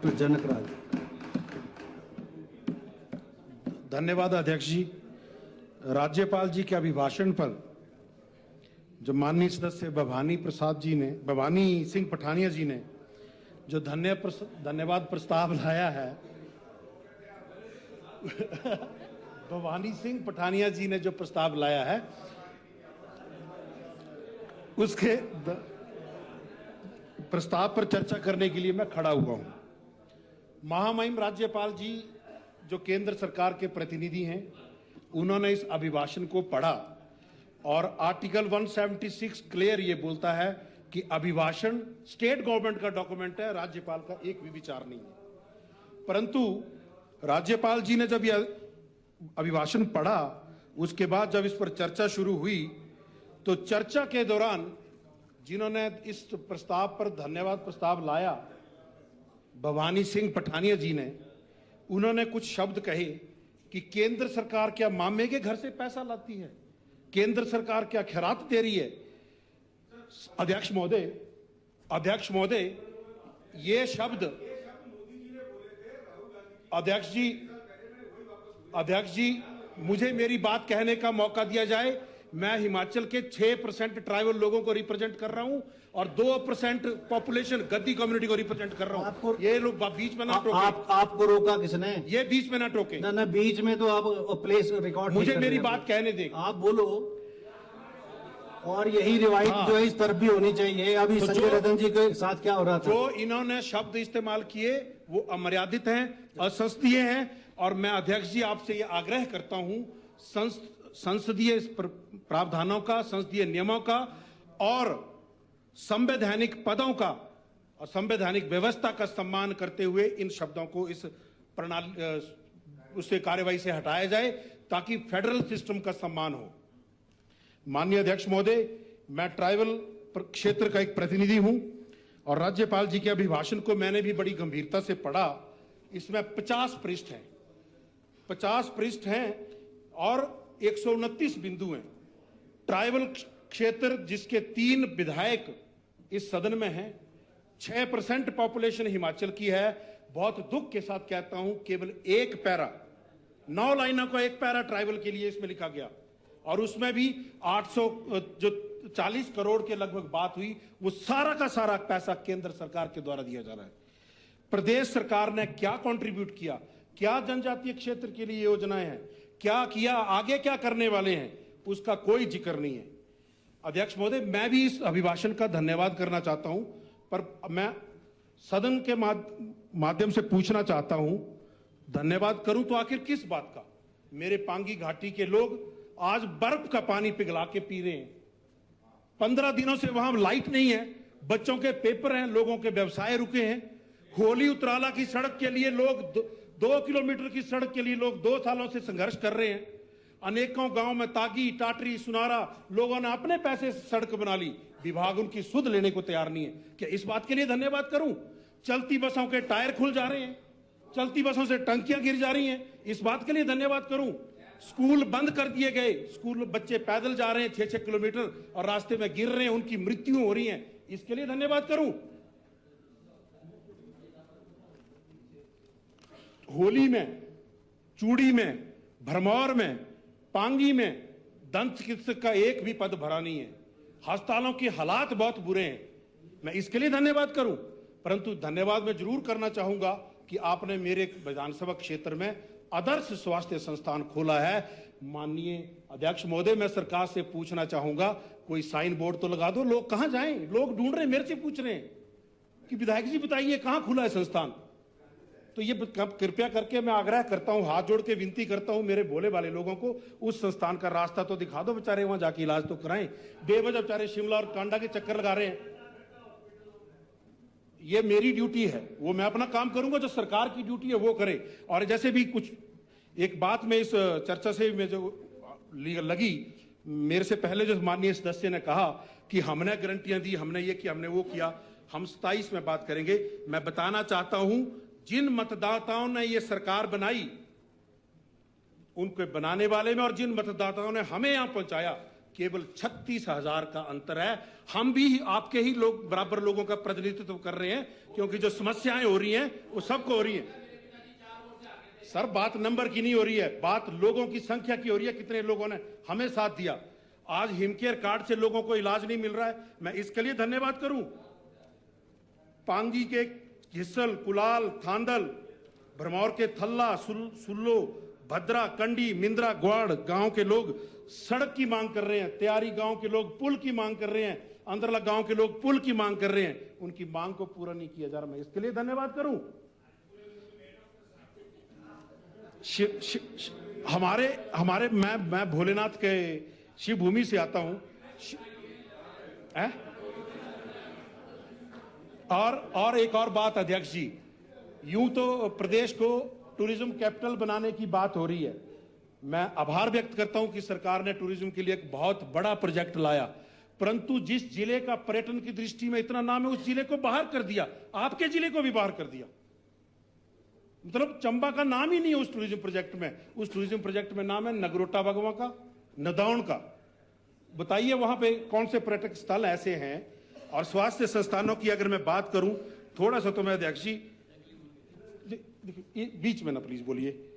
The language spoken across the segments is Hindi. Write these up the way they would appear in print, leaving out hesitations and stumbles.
डॉक्टर जनक राज। धन्यवाद अध्यक्ष जी। राज्यपाल जी के अभिभाषण पर जो माननीय सदस्य भवानी सिंह पठानिया जी ने जो धन्यवाद प्रस्ताव लाया है भवानी सिंह पठानिया जी ने जो प्रस्ताव लाया है उसके प्रस्ताव पर चर्चा करने के लिए मैं खड़ा हुआ हूं। महामहिम राज्यपाल जी जो केंद्र सरकार के प्रतिनिधि हैं, उन्होंने इस अभिभाषण को पढ़ा और आर्टिकल 176 क्लियर ये बोलता है कि अभिभाषण स्टेट गवर्नमेंट का डॉक्यूमेंट है, राज्यपाल का एक भी विचार नहीं है। परंतु राज्यपाल जी ने जब यह अभिभाषण पढ़ा, उसके बाद जब इस पर चर्चा शुरू हुई, तो चर्चा के दौरान जिन्होंने इस प्रस्ताव पर धन्यवाद प्रस्ताव लाया, भवानी सिंह पठानिया जी ने, उन्होंने कुछ शब्द कहे कि केंद्र सरकार क्या मामे के घर से पैसा लाती है, केंद्र सरकार क्या खैरात दे रही है। अध्यक्ष महोदय ये शब्द अध्यक्ष जी मुझे मेरी बात कहने का मौका दिया जाए। मैं हिमाचल के 6% ट्राइबल लोगों को रिप्रेजेंट कर रहा हूं और 2% पॉपुलेशन गद्दी कम्युनिटी को रिप्रेजेंट कर रहा हूं। ये लोग बीच में ना टोके। आपको रोका किसने? ये बीच में ना टोके। ना बीच में तो आप प्लेस रिकॉर्ड मुझे मेरी बात कहने दे। आप बोलो। और यही रिवाइट जो है इस तरफ भी होनी चाहिए। अभी तो संजय रतन जी के साथ क्या हो रहा था? जो इन्होंने शब्द इस्तेमाल किए वो अमर्यादित हैं, असंसदीय हैं और मैं अध्यक्ष जी आपसे ये आग्रह करता हूं संसदीय प्रावधानों का, संसदीय नियमों का और संवैधानिक पदों का और संवैधानिक व्यवस्था का सम्मान करते हुए इन शब्दों को इस प्रणाली उससे कार्यवाही से हटाया जाए ताकि फेडरल सिस्टम का सम्मान हो। माननीय अध्यक्ष महोदय, मैं ट्राइबल क्षेत्र का एक प्रतिनिधि हूं और राज्यपाल जी के अभिभाषण को मैंने भी बड़ी गंभीरता से पढ़ा। इसमें 50 पृष्ठ हैं, 50 पृष्ठ हैं और 129 बिंदु हैं। ट्राइबल क्षेत्र जिसके 3 विधायक इस सदन में हैं, 6% पॉपुलेशन हिमाचल की है। बहुत दुख के साथ कहता हूं केवल एक पैरा, 9 लाइनों का एक पैरा ट्राइबल के लिए इसमें लिखा गया और उसमें भी 840 करोड़ के लगभग बात हुई। वो सारा का सारा पैसा केंद्र सरकार के द्वारा दिया जा रहा है। प्रदेश सरकार ने क्या कंट्रीब्यूट किया, क्या जनजातीय क्षेत्र के लिए योजनाएं हैं, क्या किया, आगे क्या करने वाले हैं, उसका कोई जिक्र नहीं है। अध्यक्ष महोदय, मैं भी इस अभिभाषण का धन्यवाद करना चाहता हूं, पर मैं सदन के माध्यम से पूछना चाहता हूं, धन्यवाद करूं तो आखिर किस बात का? मेरे पांगी घाटी के लोग आज बर्फ का पानी पिघला के पी रहे हैं। 15 दिनों से वहां लाइट नहीं है, बच्चों के पेपर हैं, लोगों के व्यवसाय रुके हैं। होली उतराला की सड़क के लिए लोग 2 किलोमीटर की सड़क के लिए लोग 2 सालों से संघर्ष कर रहे हैं। अनेकों गांव में तागी, टाटरी, सुनारा लोगों ने अपने पैसे से सड़क बना ली, विभाग उनकी सुध लेने को तैयार नहीं है। क्या इस बात के लिए धन्यवाद करूं? चलती बसों के टायर खुल जा रहे हैं, चलती बसों से टंकियां गिर जा रही हैं, इस बात के लिए धन्यवाद करूं? स्कूल बंद कर दिए गए, स्कूल बच्चे पैदल जा रहे हैं 6-6 किलोमीटर और रास्ते में गिर रहे हैं, उनकी मृत्यु हो रही है, इसके लिए धन्यवाद करूं? होली में, चूड़ी में, भरमौर में, पांगी में दंत चिकित्सक का एक भी पद भरा नहीं है। अस्पतालों के हालात बहुत बुरे हैं, मैं इसके लिए धन्यवाद करूं? परंतु धन्यवाद मैं जरूर करना चाहूंगा कि आपने मेरे विधानसभा क्षेत्र में आदर्श स्वास्थ्य संस्थान खोला है। माननीय अध्यक्ष महोदय, मैं सरकार से पूछना चाहूंगा, कोई साइन बोर्ड तो लगा दो। लोग कहां जाएं? लोग ढूंढ रहे हैं, मेरे से पूछ रहे हैं कि विधायक जी बताइए कहां खुला है संस्थान। तो ये कृपया करके मैं आग्रह करता हूं, हाथ जोड़ के विनती करता हूं मेरे भोले वाले लोगों को, उस संस्थान का रास्ता तो दिखा दो, बेचारे वहां जाके इलाज तो कराएं। बेवजह बेचारे शिमला और कांडा के चक्कर लगा रहे हैं। ये मेरी ड्यूटी है, वो मैं अपना काम करूंगा, जो सरकार की ड्यूटी है वो करे। और जैसे भी कुछ एक बात में इस चर्चा से में जो लगी, मेरे से पहले जो माननीय सदस्य ने कहा कि हमने गारंटियां दी, हमने ये किया, हमने वो किया, हम 27 में बात करेंगे। मैं बताना चाहता हूं, जिन मतदाताओं ने ये सरकार बनाई, उनके बनाने वाले में और जिन मतदाताओं ने हमें यहां पहुंचाया, केवल 36,000 का अंतर है। हम भी आपके ही लोग बराबर लोगों का प्रतिनिधित्व कर रहे हैं, क्योंकि जो समस्याएं हो रही हैं वो सबको हो रही हैं। सर, बात नंबर की नहीं हो रही है, बात लोगों की संख्या की हो रही है, कितने लोगों ने हमें साथ दिया। आज हिमकेयर कार्ड से लोगों को इलाज नहीं मिल रहा है, मैं इसके लिए धन्यवाद करूं। पांगी के हिस्सल, कुलाल, थांदल, भरमौर के थल्ला, सुल्लो, भद्रा, कंडी, मिंद्रा, ग्वाड़ गांव के लोग सड़क की मांग कर रहे हैं। त्यारी गांव के लोग पुल की मांग कर रहे हैं। अंदरला गांव के लोग पुल की मांग कर रहे हैं। उनकी मांग को पूरा नहीं किया जा रहा, मैं इसके लिए धन्यवाद करूं। हमारे मैं भोलेनाथ के शिव भूमि से आता हूं। और एक और बात अध्यक्ष जी, यूं तो प्रदेश को टूरिज्म कैपिटल बनाने की बात हो रही है। मैं आभार व्यक्त करता हूं कि सरकार ने टूरिज्म के लिए एक बहुत बड़ा प्रोजेक्ट लाया, परंतु जिस जिले का पर्यटन की दृष्टि में इतना नाम है, उस जिले को बाहर कर दिया। आपके जिले को भी बाहर कर दिया, मतलब चंबा का नाम ही नहीं है उस टूरिज्म प्रोजेक्ट में। उस टूरिज्म प्रोजेक्ट में नाम है नगरोटा भगवा का, नदौन का। बताइए वहां पे कौन से पर्यटक स्थल ऐसे हैं। और स्वास्थ्य संस्थानों की अगर मैं बात करूं थोड़ा सा, तो मैं अध्यक्ष जी देखिए बीच में ना प्लीज बोलिए।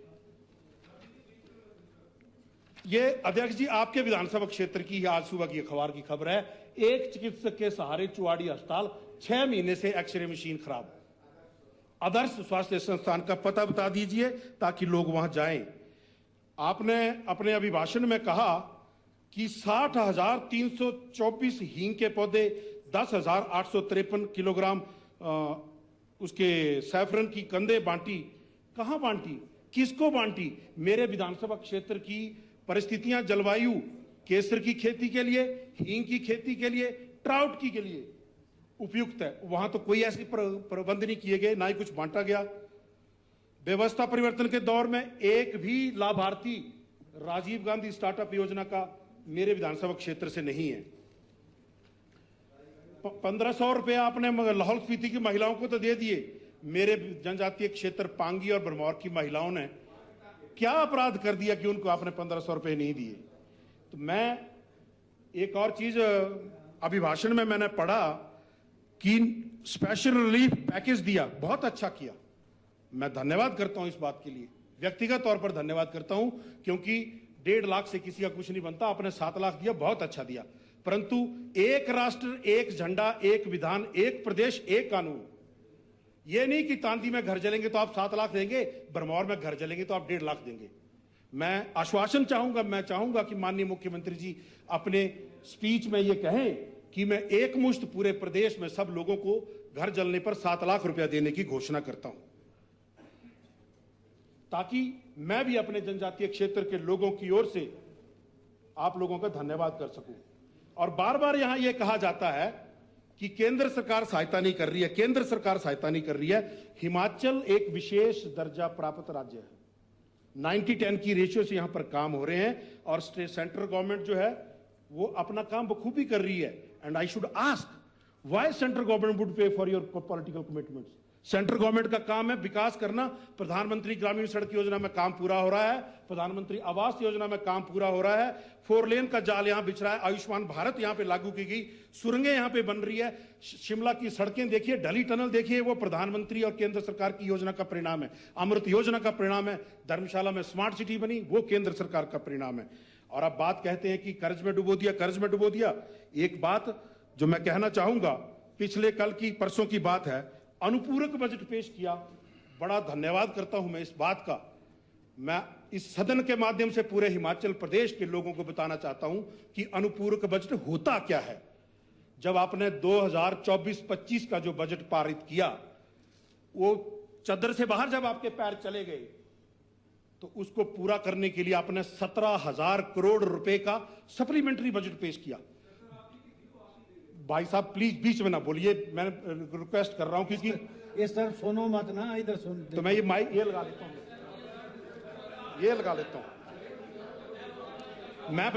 ये अध्यक्ष जी आपके विधानसभा क्षेत्र की आज सुबह की अखबार की खबर है, एक चिकित्सक के सहारे चुवाड़ी अस्पताल 6 महीने से एक्सरे मशीन खराब। आदर्श स्वास्थ्य संस्थान का पता बता दीजिए ताकि लोग वहां जाएं। आपने अपने अभिभाषण में कहा कि 60,324 हींग के पौधे, 10,853 किलोग्राम उसके सैफरन की कंदे बांटी। कहां बांटी, किसको बांटी? मेरे विधानसभा क्षेत्र की परिस्थितियां, जलवायु केसर की खेती के लिए, हींग की खेती के लिए, ट्राउट की के लिए उपयुक्त है, वहां तो कोई ऐसे प्रबंध नहीं किए गए, ना ही कुछ बांटा गया। व्यवस्था परिवर्तन के दौर में एक भी लाभार्थी राजीव गांधी स्टार्टअप योजना का मेरे विधानसभा क्षेत्र से नहीं है। 1500 रुपया आपने लाहौल स्पीति की महिलाओं को तो दे दिए, मेरे जनजातीय क्षेत्र पांगी और भरमौर की महिलाओं ने क्या अपराध कर दिया कि उनको आपने 1500 रुपए नहीं दिए? तो मैं एक और चीज अभिभाषण में मैंने पढ़ा कि स्पेशल रिलीफ पैकेज दिया, बहुत अच्छा किया, मैं धन्यवाद करता हूं इस बात के लिए, व्यक्तिगत तौर पर धन्यवाद करता हूं, क्योंकि 1.5 लाख से किसी का कुछ नहीं बनता। आपने 7 लाख दिया, बहुत अच्छा दिया, परंतु एक राष्ट्र, एक झंडा, एक विधान, एक प्रदेश, एक कानून। यह नहीं कि तांदी में घर जलेंगे तो आप 7 लाख देंगे, भरमौर में घर जलेंगे तो आप 1.5 लाख देंगे। मैं आश्वासन चाहूंगा, मैं चाहूंगा कि माननीय मुख्यमंत्री जी अपने स्पीच में यह कहें कि मैं एक मुश्त पूरे प्रदेश में सब लोगों को घर जलने पर 7 लाख रुपया देने की घोषणा करता हूं, ताकि मैं भी अपने जनजातीय क्षेत्र के लोगों की ओर से आप लोगों का धन्यवाद कर सकूं। और बार बार यहां यह कहा जाता है कि केंद्र सरकार सहायता नहीं कर रही है, केंद्र सरकार सहायता नहीं कर रही है। हिमाचल एक विशेष दर्जा प्राप्त राज्य है, 90-10 की रेशियो से यहां पर काम हो रहे हैं, और सेंट्रल गवर्नमेंट जो है वो अपना काम बखूबी कर रही है। And I should ask why central government would pay for your political commitments. Central government का काम है विकास करना। प्रधानमंत्री ग्रामीण सड़क योजना में काम पूरा हो रहा है, प्रधानमंत्री आवास योजना में काम पूरा हो रहा है, 4 लेन का जाल यहां बिछ रहा है, आयुष्मान भारत यहां पे लागू की गई, सुरंगें यहां पे बन रही है, शिमला की सड़कें देखिए, ढली टनल देखिए, वो प्रधानमंत्री और केंद्र सरकार की योजना का परिणाम है। अमृत योजना का परिणाम है। धर्मशाला में स्मार्ट सिटी बनी, वो केंद्र सरकार का परिणाम है। और अब बात कहते हैं कि कर्ज में डुबो दिया, कर्ज में डुबो दिया। एक बात जो मैं कहना चाहूंगा, पिछले कल की परसों की बात है, अनुपूरक बजट पेश किया, बड़ा धन्यवाद करता हूं मैं इस बात का। मैं इस सदन के माध्यम से पूरे हिमाचल प्रदेश के लोगों को बताना चाहता हूं कि अनुपूरक बजट होता क्या है। जब आपने 2024-25 का जो बजट पारित किया, वो चद्दर से बाहर जब आपके पैर चले गए, तो उसको पूरा करने के लिए आपने 17,000 करोड़ रुपए का सप्लीमेंट्री बजट पेश किया। भाई साहब प्लीज बीच में ना बोलिए, मैं रिक्वेस्ट कर रहा हूं, क्योंकि ये सर सुनो मत ना, इधर सुन। तो मैं ये माइक ये लगा लेता हूं, ये लगा लेता हूं। मैं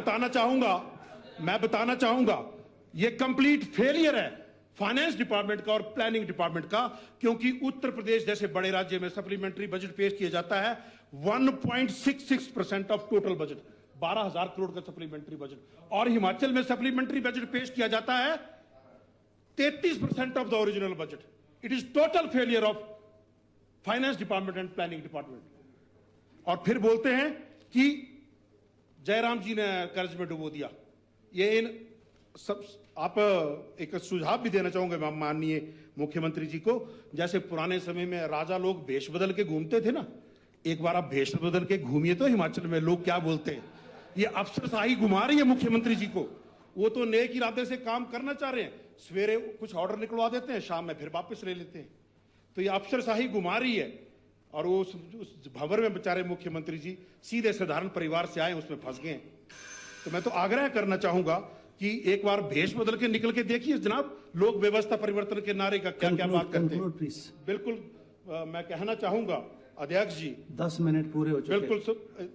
बताना चाहूंगा ये कंप्लीट फेलियर है फाइनेंस डिपार्टमेंट का और प्लानिंग डिपार्टमेंट का, क्योंकि उत्तर प्रदेश जैसे बड़े राज्य में सप्लीमेंट्री बजट पेश किया जाता है 1.66% ऑफ टोटल बजट। 12,000 करोड़ का सप्लीमेंट्री बजट, और हिमाचल में सप्लीमेंट्री बजट पेश किया जाता है 33% of the original budget. It is total failure of finance department and planning department. और फिर बोलते हैं कि जयराम जी ने कर्ज में डुबो दिया। ये इन सब आप एक सुझाव भी देना चाहूंगे माननीय मुख्यमंत्री जी को, जैसे पुराने समय में राजा लोग भेष बदल के घूमते थे ना, एक बार आप भेष बदल के घूमिए तो हिमाचल में लोग क्या बोलते हैं। ये अफसरशाही घुमा रही है मुख्यमंत्री जी को। वो तो नेक इरादे से काम करना चाह रहे हैं, सवेरे कुछ ऑर्डर निकलवा देते हैं, शाम में फिर वापस ले लेते हैं। तो ये अफसरशाही घुमा रही है। और वो उस भंवर में बेचारे मुख्यमंत्री जी सीधे साधारण परिवार से आए, उसमें फंस गए। तो मैं तो आग्रह करना चाहूंगा कि एक बार भेष बदल के निकल के देखिए जनाब, लोग व्यवस्था परिवर्तन के नारे का क्या क्या बात करते हैं। बिल्कुल मैं कहना चाहूंगा अध्यक्ष जी, 10 मिनट पूरे हो चुके। बिल्कुल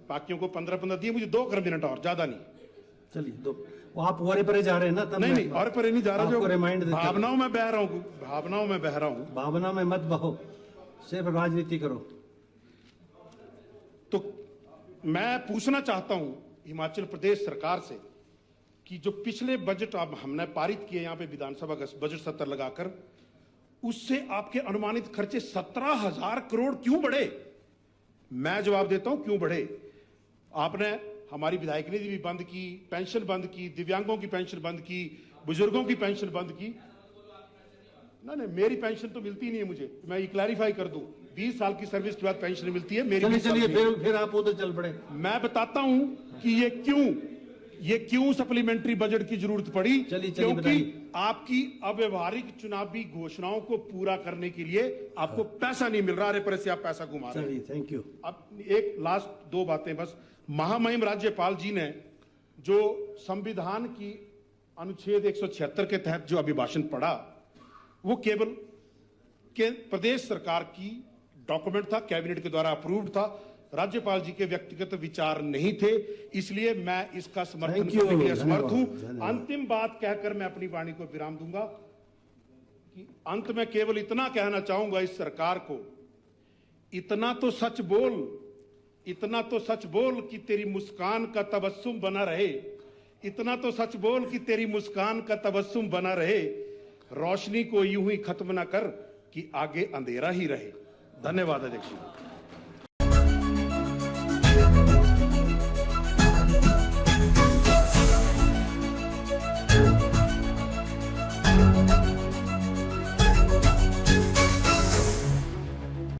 बाकियों को 15-15 दिए, मुझे 2 मिनट और, ज्यादा नहीं। चलिए 2। आप ओरे परे जा रहे हैं ना, तब नहीं और परे नहीं जा रहा, जो रिमाइंड भावनाओं में बह रहा हूँ, भावनाओं में बह रहा हूँ। भावना में मत बहो, सिर्फ राजनीति करो। तो मैं पूछना चाहता हूं हिमाचल प्रदेश सरकार से कि जो पिछले बजट अब हमने पारित किए यहाँ पे विधानसभा का बजट सत्र लगाकर, उससे आपके अनुमानित खर्चे 17,000 करोड़ क्यों बढ़े? मैं जवाब देता हूं क्यों बढ़े। आपने हमारी विधायक निधि भी बंद की, पेंशन बंद की, दिव्यांगों की पेंशन बंद की, बुजुर्गों की पेंशन बंद की। नहीं, मेरी पेंशन तो मिलती नहीं है मुझे, मैं ये क्लैरिफाई कर दूं, 20 साल की सर्विस के बाद पेंशन मिलती है मेरी। चलिए फिर आप उधर चल पड़े। मैं बताता हूं कि ये क्यों सप्लीमेंट्री बजट की जरूरत पड़ी। क्योंकि आपकी अव्यवहारिक चुनावी घोषणाओं को पूरा करने के लिए आपको पैसा नहीं मिल रहा, अरे पर से आप पैसा घुमा रहे हैं। Thank you. अब एक लास्ट 2 बातें बस। महामहिम राज्यपाल जी ने जो संविधान की अनुच्छेद 176 के तहत जो अभिभाषण पढ़ा, वो केवल प्रदेश सरकार की डॉक्यूमेंट था, कैबिनेट के द्वारा अप्रूव्ड था, राज्यपाल जी के व्यक्तिगत विचार नहीं थे। इसलिए मैं इसका समर्थन करने के लिए असमर्थ हूं। अंतिम बात कहकर मैं अपनी वाणी को विराम दूंगा कि अंत में केवल इतना कहना चाहूंगा इस सरकार को, इतना तो सच बोल कि तेरी मुस्कान का तबस्सुम बना रहे। इतना तो सच बोल कि तेरी मुस्कान का तबस्सुम बना रहे। रोशनी को यूं ही खत्म ना कर कि आगे अंधेरा ही रहे। धन्यवाद अध्यक्ष जी।